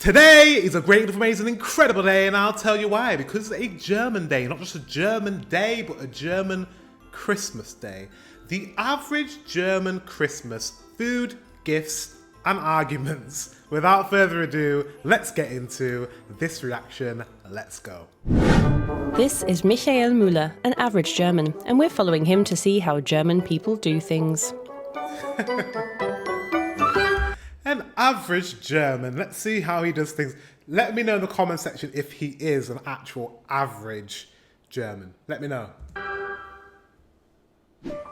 Today is a great, amazing, incredible day, and I'll tell you why. Because it's a German day, not just a German day, but a German Christmas day. The average German Christmas: food, gifts, and arguments. Without further ado, let's get into this reaction. Let's go. This is Michael Müller, an average German, and we're following him to see how German people do things. An average German. Let's see how he does things. Let me know in the comment section if he is an actual average German. Let me know.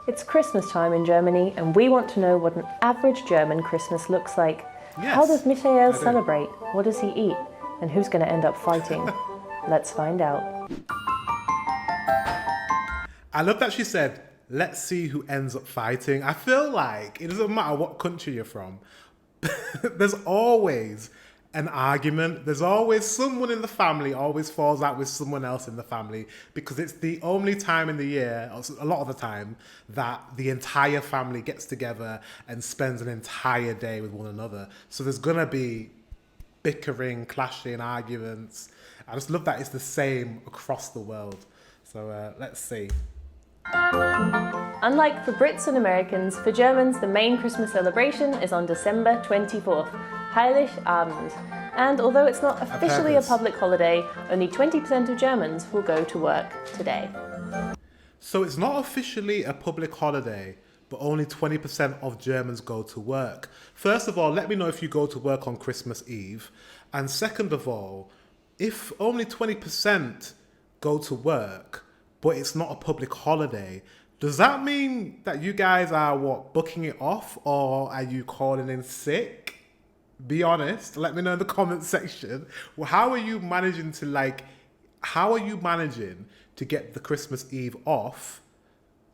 It's Christmas time in Germany, and we want to know what an average German Christmas looks like. Yes, how does Michael celebrate? What does he eat? And who's going to end up fighting? Let's find out. I love that she said, let's see who ends up fighting. I feel like it doesn't matter what country you're from. There's always an argument. There's always someone in the family always falls out with someone else in the family, because it's the only time in the year, or a lot of the time, that the entire family gets together and spends an entire day with one another. So there's gonna be bickering, clashing, arguments. I just love that it's the same across the world. So let's see. Unlike for Brits and Americans, for Germans the main Christmas celebration is on December 24th, Heiligabend. And although it's not officially a public holiday, only 20% of Germans will go to work today. So it's not officially a public holiday, but only 20% of Germans go to work. First of all, let me know if you go to work on Christmas Eve. And second of all, if only 20% go to work, but it's not a public holiday, does that mean that you guys are, booking it off, or are you calling in sick? Be honest. Let me know in the comment section. Well, how are you managing to get the Christmas Eve off?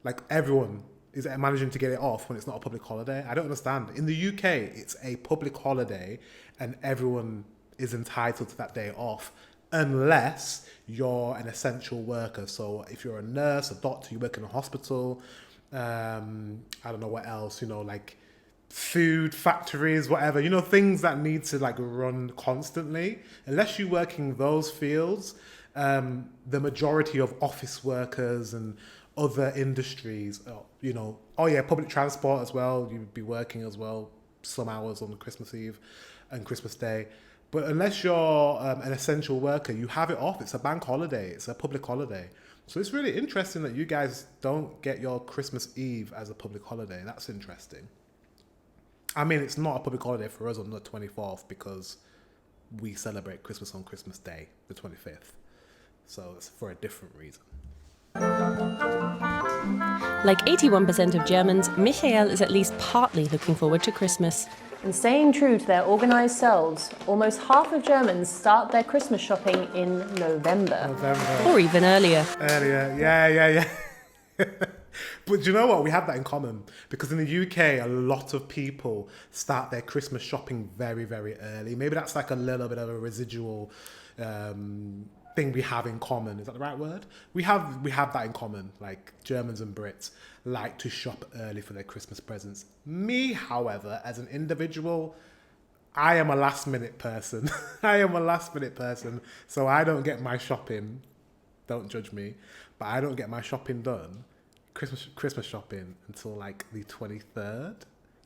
Like, everyone is managing to get it off when it's not a public holiday? I don't understand. In the UK, it's a public holiday and everyone is entitled to that day off, unless you're an essential worker. So if you're a nurse, a doctor, you work in a hospital, I don't know what else, like food factories, whatever, things that need to run constantly. Unless you work in those fields, the majority of office workers and other industries, public transport as well, you'd be working as well some hours on Christmas Eve and Christmas Day. But unless you're an essential worker, you have it off. It's a bank holiday. It's a public holiday. So it's really interesting that you guys don't get your Christmas Eve as a public holiday. That's interesting. I mean, it's not a public holiday for us on the 24th because we celebrate Christmas on Christmas Day, the 25th. So it's for a different reason. Like 81% of Germans, Michael is at least partly looking forward to Christmas. And staying true to their organised selves, almost half of Germans start their Christmas shopping in November. Or even earlier. Yeah. But do you know what? We have that in common. Because in the UK, a lot of people start their Christmas shopping very, very early. Maybe that's like a little bit of a residual thing we have in common. Is that the right word? We have that in common. Like, Germans and Brits like to shop early for their Christmas presents. Me, however, as an individual, I am a last minute person. So I don't get my shopping, don't judge me, but I don't get my shopping done, Christmas shopping, until like the 23rd,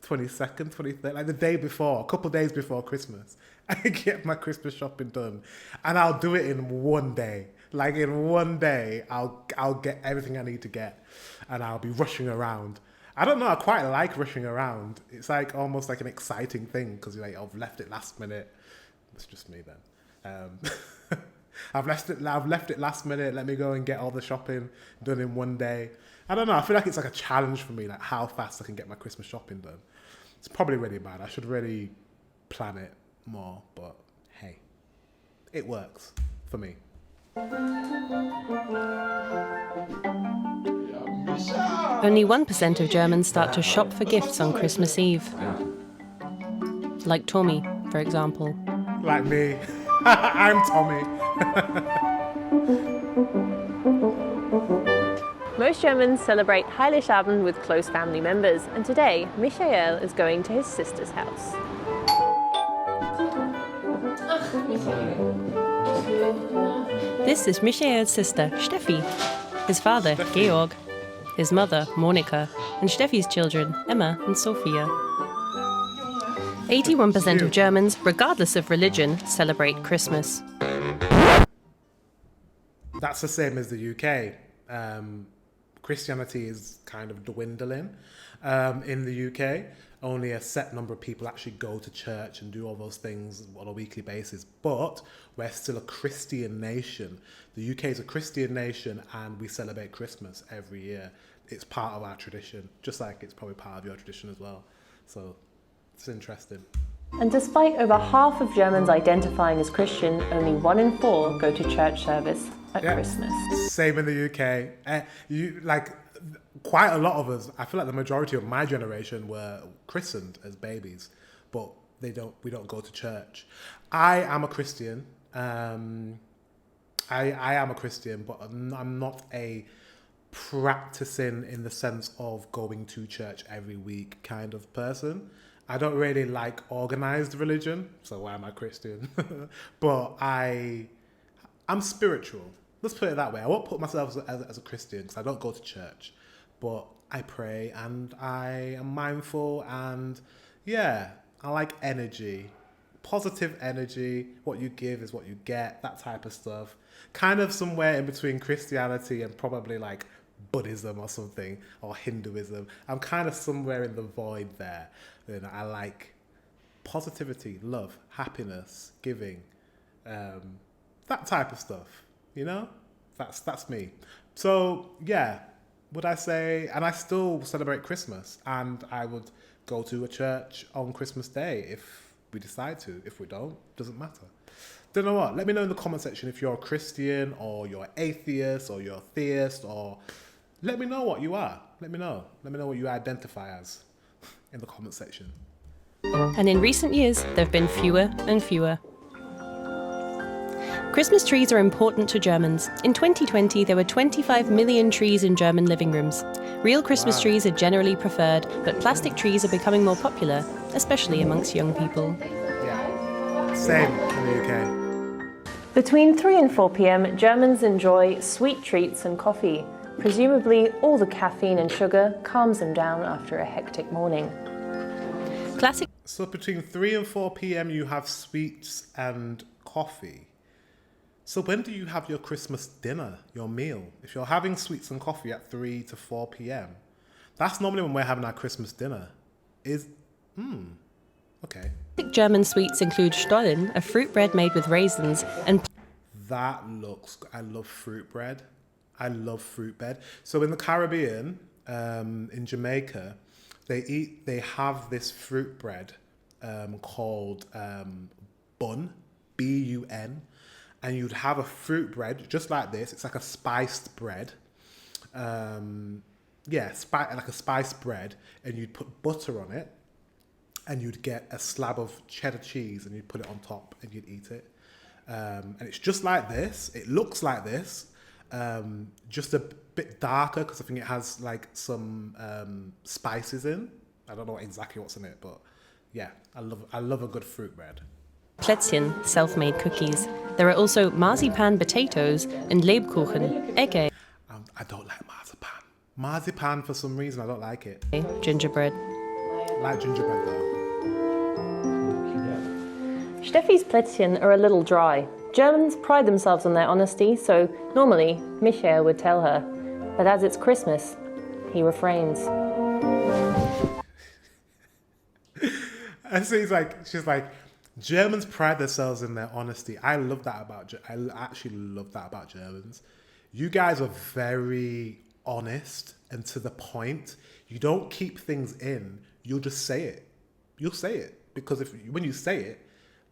22nd, 23rd, like the day before, a couple of days before Christmas. I get my Christmas shopping done, and I'll do it in one day. Like, in one day, I'll get everything I need to get, and I'll be rushing around. I don't know, I quite like rushing around. It's like almost like an exciting thing, because I've left it last minute. It's just me then. I've left it last minute. Let me go and get all the shopping done in one day. I don't know. I feel like it's like a challenge for me, like how fast I can get my Christmas shopping done. It's probably really bad. I should really plan it more, but hey, it works for me. Only 1% of Germans start to shop for gifts on Christmas Eve. Like Tommy, for example. Like me. I'm Tommy. Most Germans celebrate Heiligabend with close family members, and today Michael is going to his sister's house. This is Michael's sister, Steffi, his father, Georg, his mother, Monika, and Steffi's children, Emma and Sophia. 81% of Germans, regardless of religion, celebrate Christmas. That's the same as the UK. Christianity is kind of dwindling in the UK. Only a set number of people actually go to church and do all those things on a weekly basis. But we're still a Christian nation. The UK is a Christian nation and we celebrate Christmas every year. It's part of our tradition, just like it's probably part of your tradition as well. So it's interesting. And despite over half of Germans identifying as Christian, only 1 in 4 go to church service at Christmas. Same in the UK. Quite a lot of us, I feel like the majority of my generation were christened as babies, but we don't go to church. I am a Christian. I am a Christian, but I'm not a practicing in the sense of going to church every week kind of person. I don't really like organized religion, so why am I Christian? But I'm spiritual. Let's put it that way. I won't put myself as a Christian because I don't go to church, but I pray and I am mindful and I like energy, positive energy. What you give is what you get, that type of stuff. Kind of somewhere in between Christianity and probably like Buddhism or something, or Hinduism. I'm kind of somewhere in the void there. You know, I like positivity, love, happiness, giving, that type of stuff. You know, that's me. So would I say, and I still celebrate Christmas, and I would go to a church on Christmas Day if we decide to. If we don't, doesn't matter. Don't know what. Let me know in the comment section if you're a Christian or you're atheist or you're a theist, or let me know what you are. Let me know. Let me know what you identify as in the comment section. And in recent years, there have been fewer and fewer. Christmas trees are important to Germans. In 2020, there were 25 million trees in German living rooms. Real Christmas trees are generally preferred, but plastic trees are becoming more popular, especially amongst young people. Yeah, same in the UK. Between 3 and 4 p.m, Germans enjoy sweet treats and coffee. Presumably, all the caffeine and sugar calms them down after a hectic morning. Classic. So between 3 and 4 p.m, you have sweets and coffee. So when do you have your Christmas dinner, your meal? If you're having sweets and coffee at 3 to 4 p.m, that's normally when we're having our Christmas dinner. Okay. German sweets include Stollen, a fruit bread made with raisins, and I love fruit bread. I love fruit bread. So in the Caribbean, in Jamaica, they have this fruit bread called bun, B-U-N. And you'd have a fruit bread just like this. It's like a spiced bread. Like a spiced bread. And you'd put butter on it. And you'd get a slab of cheddar cheese and you'd put it on top and you'd eat it. And it's just like this. It looks like this. Just a bit darker because I think it has like some spices in. I don't know exactly what's in it, but yeah, I love a good fruit bread. Plätzchen, self-made cookies. There are also marzipan potatoes and Lebkuchen, egg, I don't like marzipan. Marzipan, for some reason, I don't like it. gingerbread. I like gingerbread though. Steffi's Plätzchen are a little dry. Germans pride themselves on their honesty, so normally Michael would tell her. But as it's Christmas, he refrains. And so she's like, Germans pride themselves in their honesty. I love that about. I actually love that about Germans. You guys are very honest and to the point. You don't keep things in. You'll just say it. You'll say it because when you say it,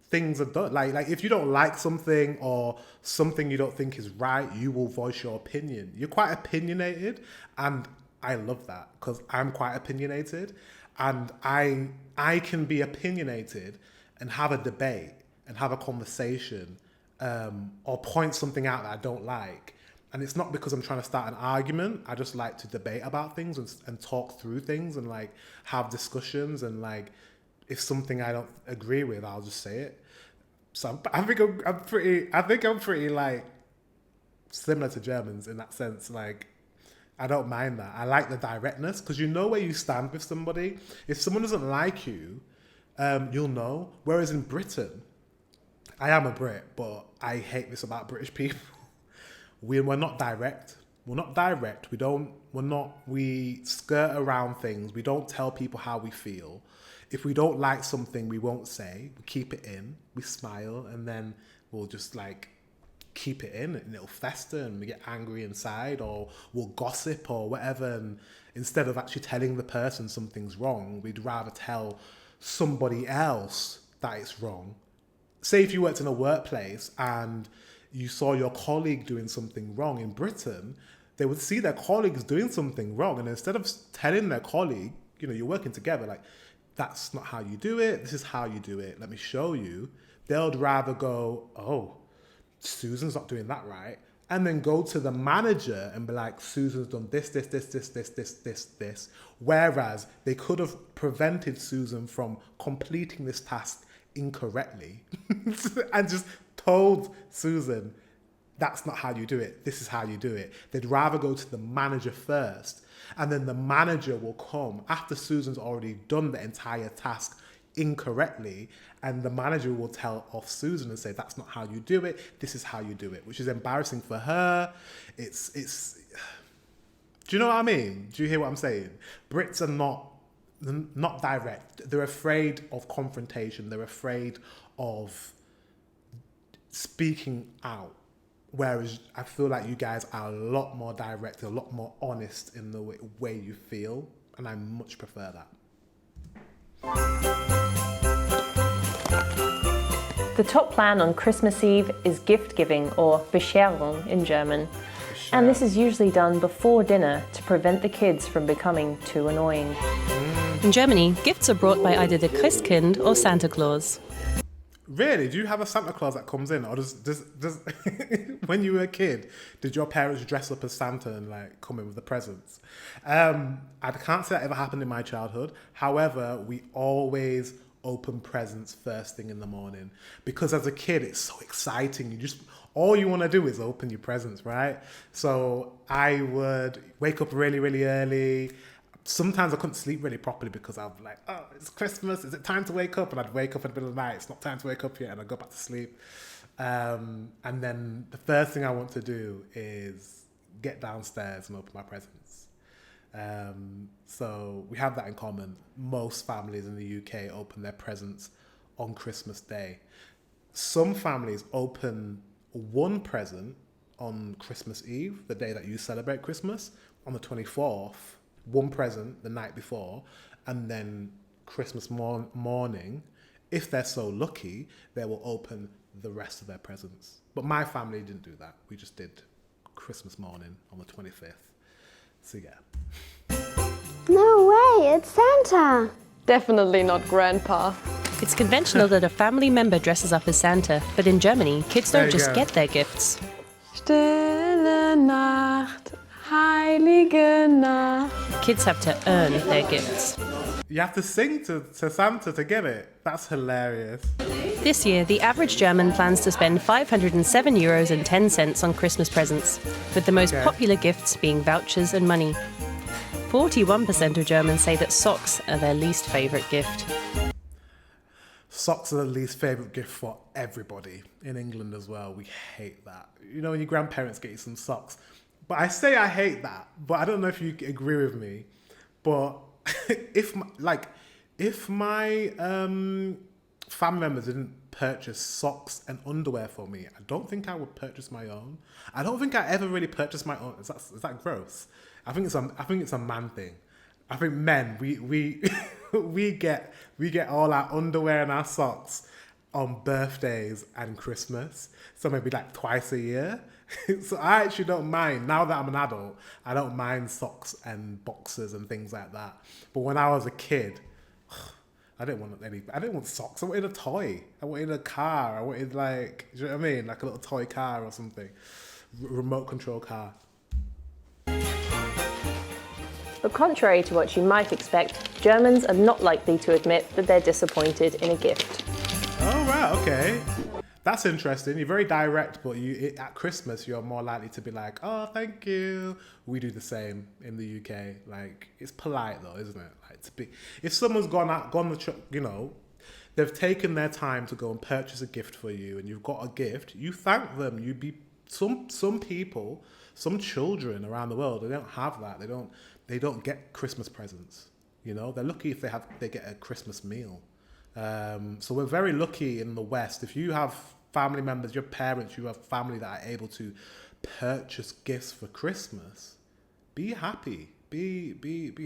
things are done. Like if you don't like something or something you don't think is right, you will voice your opinion. You're quite opinionated, and I love that because I'm quite opinionated, and I can be opinionated and have a debate and have a conversation or point something out that I don't like. And it's not because I'm trying to start an argument. I just like to debate about things and talk through things and like have discussions. And like, if something I don't agree with, I'll just say it. So I think I'm pretty like similar to Germans in that sense. Like, I don't mind that. I like the directness because you know where you stand with somebody. If someone doesn't like you, you'll know. Whereas in Britain, I am a Brit, but I hate this about British people. We're not direct. We're not direct. We skirt around things. We don't tell people how we feel. If we don't like something, we won't say. We keep it in. We smile, and then we'll just like keep it in, and it'll fester, and we get angry inside, or we'll gossip or whatever. And instead of actually telling the person something's wrong, we'd rather tell somebody else that it's wrong. Say if you worked in a workplace and you saw your colleague doing something wrong in Britain, they would see their colleagues doing something wrong, and instead of telling their colleague, you're working together, like, that's not how you do it, this is how you do it, let me show you, they'd rather go, oh, Susan's not doing that right, and then go to the manager and be like, Susan's done this, whereas they could have prevented Susan from completing this task incorrectly and just told Susan, that's not how you do it, this is how you do it. They'd rather go to the manager first, and then the manager will come after Susan's already done the entire task incorrectly, and the manager will tell off Susan and say, that's not how you do it, this is how you do it, which is embarrassing for her. It's do you know what I mean? Do you hear what I'm saying? Brits are not direct. They're afraid of confrontation. They're afraid of speaking out. Whereas I feel like you guys are a lot more direct, a lot more honest in the way you feel. And I much prefer that. The top plan on Christmas Eve is gift giving, or Bescherung in German. And this is usually done before dinner to prevent the kids from becoming too annoying. In Germany, gifts are brought by either the Christkind or Santa Claus. Really? Do you have a Santa Claus that comes in? Or does when you were a kid, did your parents dress up as Santa and like come in with the presents? I can't say that ever happened in my childhood. However, we always open presents first thing in the morning, because as a kid, it's so exciting. All you want to do is open your presents, right? So I would wake up really, really early. Sometimes I couldn't sleep really properly because I'd be like, oh, it's Christmas, is it time to wake up? And I'd wake up in the middle of the night, it's not time to wake up yet, and I'd go back to sleep. And then the first thing I want to do is get downstairs and open my presents. So we have that in common. Most families in the UK open their presents on Christmas Day. Some families open one present on Christmas Eve, the day that you celebrate Christmas, on the 24th, one present the night before, and then Christmas morning, if they're so lucky, they will open the rest of their presents. But my family didn't do that. We just did Christmas morning on the 25th. So yeah. No way, it's Santa. Definitely not Grandpa. It's conventional that a family member dresses up as Santa, but in Germany, kids don't just get their gifts. Stille Nacht, heilige Nacht. Kids have to earn their gifts. You have to sing to Santa to get it. That's hilarious. This year, the average German plans to spend €507.10 on Christmas presents, with the most popular gifts being vouchers and money. 41% of Germans say that socks are their least favourite gift. Socks are the least favourite gift for everybody. In England as well, we hate that. You know, when your grandparents get you some socks. But I say I hate that, but I don't know if you agree with me. But if my family members didn't purchase socks and underwear for me, I don't think I would purchase my own. I don't think I ever really purchased my own. Is that gross? I think it's a man thing. I think men, we get all our underwear and our socks on birthdays and Christmas. So maybe like twice a year. So I actually don't mind. Now that I'm an adult, I don't mind socks and boxers and things like that. But when I was a kid, I didn't want socks. I wanted a toy. I wanted a car. I wanted like, do you know what I mean? Like a little toy car or something. Remote control car. But contrary to what you might expect, Germans are not likely to admit that they're disappointed in a gift. Oh, right, okay. That's interesting. You're very direct, but at Christmas you're more likely to be like, "Oh, thank you." We do the same in the UK. Like, it's polite though, isn't it? Like, to be, if someone's they've taken their time to go and purchase a gift for you, and you've got a gift, you thank them. Some people, some children around the world, they don't have that. They don't get Christmas presents. They're lucky if they get a Christmas meal. So we're very lucky in the West. If you have family members, your parents, you have family that are able to purchase gifts for Christmas, be happy. Be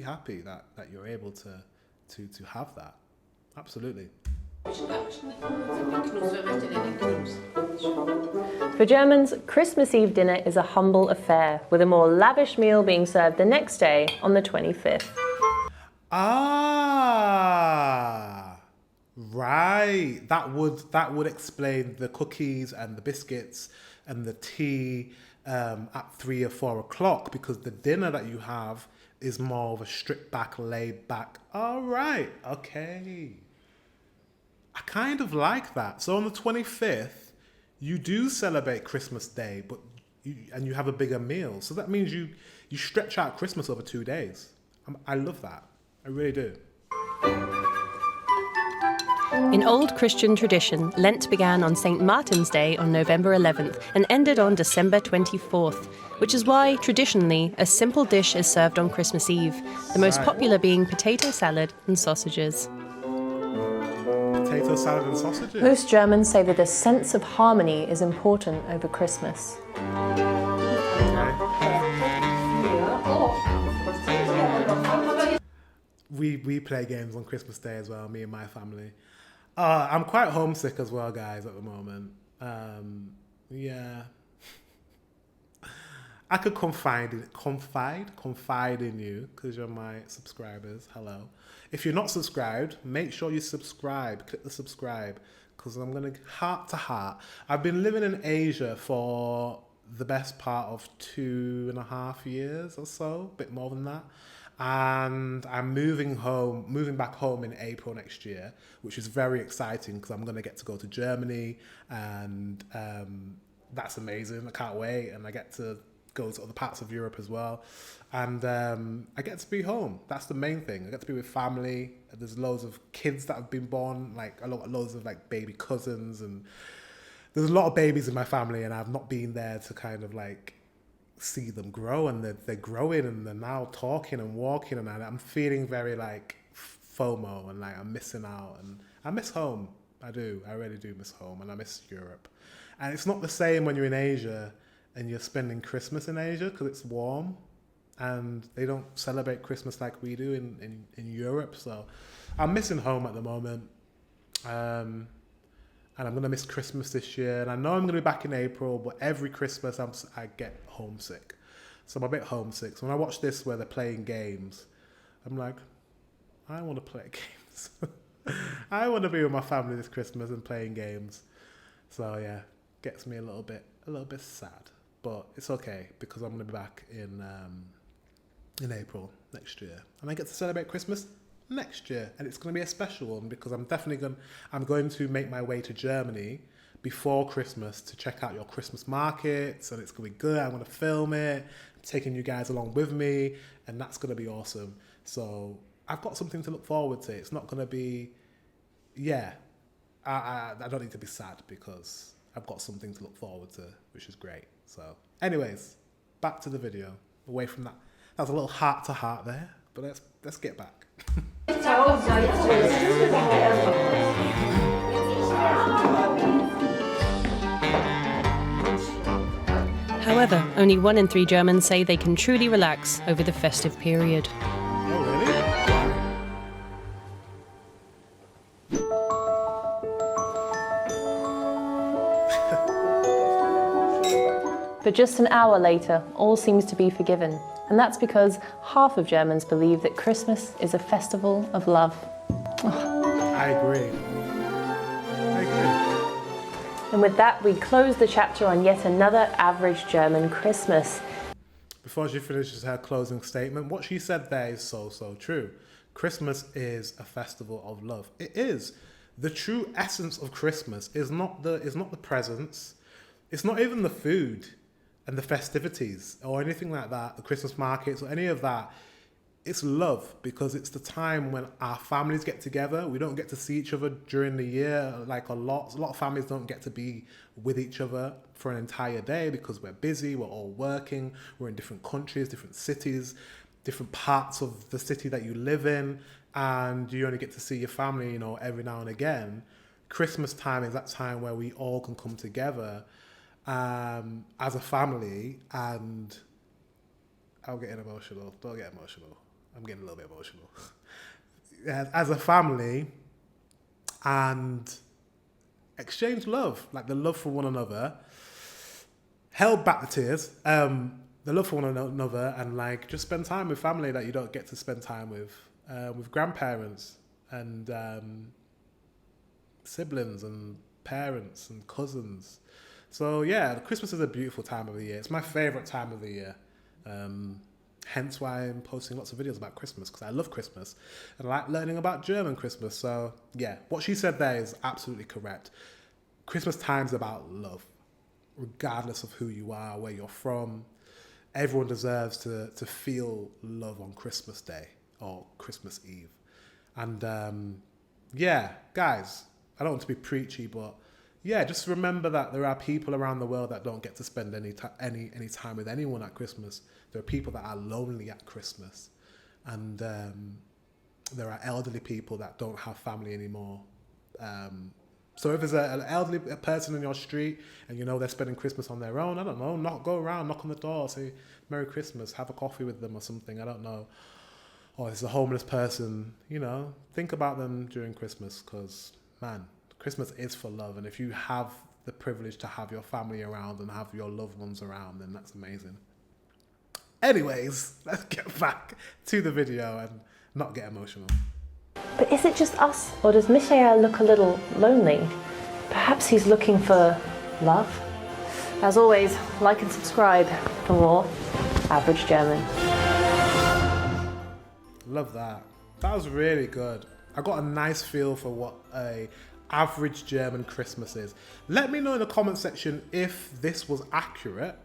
happy that you're able to have that. Absolutely. For Germans, Christmas Eve dinner is a humble affair, with a more lavish meal being served the next day on the 25th. Ah, right. That would explain the cookies and the biscuits and the tea at 3 or 4 o'clock, because the dinner that you have is more of a stripped back, laid back. All right, okay. I kind of like that. So on the 25th, you do celebrate Christmas Day, but you have a bigger meal. So that means you stretch out Christmas over 2 days. I love that. I really do. In old Christian tradition, Lent began on St. Martin's Day on November 11th and ended on December 24th, which is why, traditionally, a simple dish is served on Christmas Eve, the most popular being potato salad and sausages. Potato salad and sausages? Most Germans say that a sense of harmony is important over Christmas. We play games on Christmas Day as well, me and my family. I'm quite homesick as well, guys, at the moment. Yeah. I could confide in you, because you're my subscribers. Hello. If you're not subscribed, make sure you subscribe. Click the subscribe, because I'm going to heart to heart. I've been living in Asia for the best part of 2.5 years or so, a bit more than that. And I'm moving back home in April next year, which is very exciting, because I'm going to get to go to Germany, and that's amazing. I can't wait. And I get to go to other parts of Europe as well. And I get to be home. That's the main thing. I get to be with family. There's loads of kids that have been born, like loads of like baby cousins, and there's a lot of babies in my family, and I've not been there to kind of like see them grow, and they're growing, and they're now talking and walking, and I'm feeling very like FOMO, and like I'm missing out, and I miss home. I really do miss home, and I miss Europe. And it's not the same when you're in Asia and you're spending Christmas in Asia, because it's warm and they don't celebrate Christmas like we do in Europe. So I'm missing home at the moment. And I'm going to miss Christmas this year. And I know I'm going to be back in April, but every Christmas I get homesick. So I'm a bit homesick. So when I watch this where they're playing games, I'm like, I want to play games. I want to be with my family this Christmas and playing games. So yeah, gets me a little bit sad. But it's okay, because I'm going to be back in April next year. And I get to celebrate Christmas next year, and it's going to be a special one, because I'm going to make my way to Germany before Christmas to check out your Christmas markets, and it's going to be good. I'm going to film it, I'm taking you guys along with me, and that's going to be awesome. So I've got something to look forward to. It's not going to be, I don't need to be sad, because I've got something to look forward to, which is great. So anyways, back to the video, away from that. That was a little heart to heart there, but let's get back. However, only 1 in 3 Germans say they can truly relax over the festive period. Oh, really? But just an hour later, all seems to be forgiven. And that's because half of Germans believe that Christmas is a festival of love. I agree. And with that, we close the chapter on yet another average German Christmas. Before she finishes her closing statement, what she said there is so true. Christmas is a festival of love. It is. the true essence of Christmas is not the presents. It's not even the food and the festivities or anything like that, the Christmas markets or any of that. It's love, because it's the time when our families get together. We don't get to see each other during the year. Like a lot of families don't get to be with each other for an entire day because we're busy, we're all working, we're in different countries, different cities, different parts of the city that you live in, and you only get to see your family, you know, every now and again. Christmas time is that time where we all can come together as a family, and I'm getting emotional. Don't get emotional. I'm getting a little bit emotional. As a family, and exchange love, like the love for one another. Held back the tears. The love for one another, and like just spend time with family that you don't get to spend time with grandparents and siblings and parents and cousins. So yeah, Christmas is a beautiful time of the year. It's my favorite time of the year. Hence why I'm posting lots of videos about Christmas, because I love Christmas and I like learning about German Christmas. So yeah, what she said there is absolutely correct. Christmas time's about love, regardless of who you are, where you're from. Everyone deserves to feel love on Christmas Day or Christmas Eve. And yeah, guys, I don't want to be preachy, but yeah, just remember that there are people around the world that don't get to spend any time with anyone at Christmas. There are people that are lonely at Christmas, and there are elderly people that don't have family anymore. So if there's an elderly person in your street and you know they're spending Christmas on their own, I don't know, go around, knock on the door, say Merry Christmas, have a coffee with them or something, I don't know. Or there's a homeless person, you know, think about them during Christmas, because, man, Christmas is for love. And if you have the privilege to have your family around and have your loved ones around, then that's amazing. Anyways, let's get back to the video and not get emotional. But is it just us, or does Michael look a little lonely? Perhaps he's looking for love? As always, like and subscribe for more Average German. Love that. That was really good. I got a nice feel for what a average German Christmas is. Let me know in the comment section if this was accurate.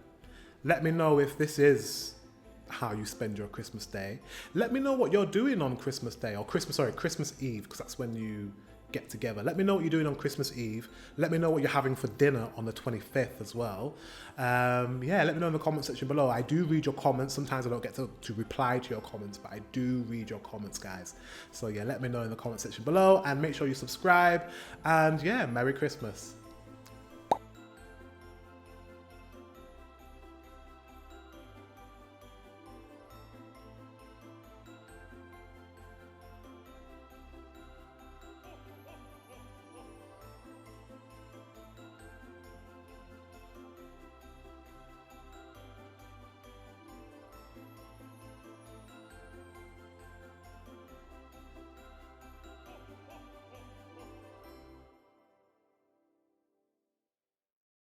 Let me know if this is how you spend your Christmas day. Let me know what you're doing on Christmas Day, or Christmas Eve, because that's when you get together. Let me know what you're doing on Christmas Eve. Let me know what you're having for dinner on the 25th as well. Yeah, let me know in the comment section below. I do read your comments. Sometimes I don't get to reply to your comments, but I do read your comments, guys. So yeah, let me know in the comment section below, and make sure you subscribe. And yeah, Merry Christmas.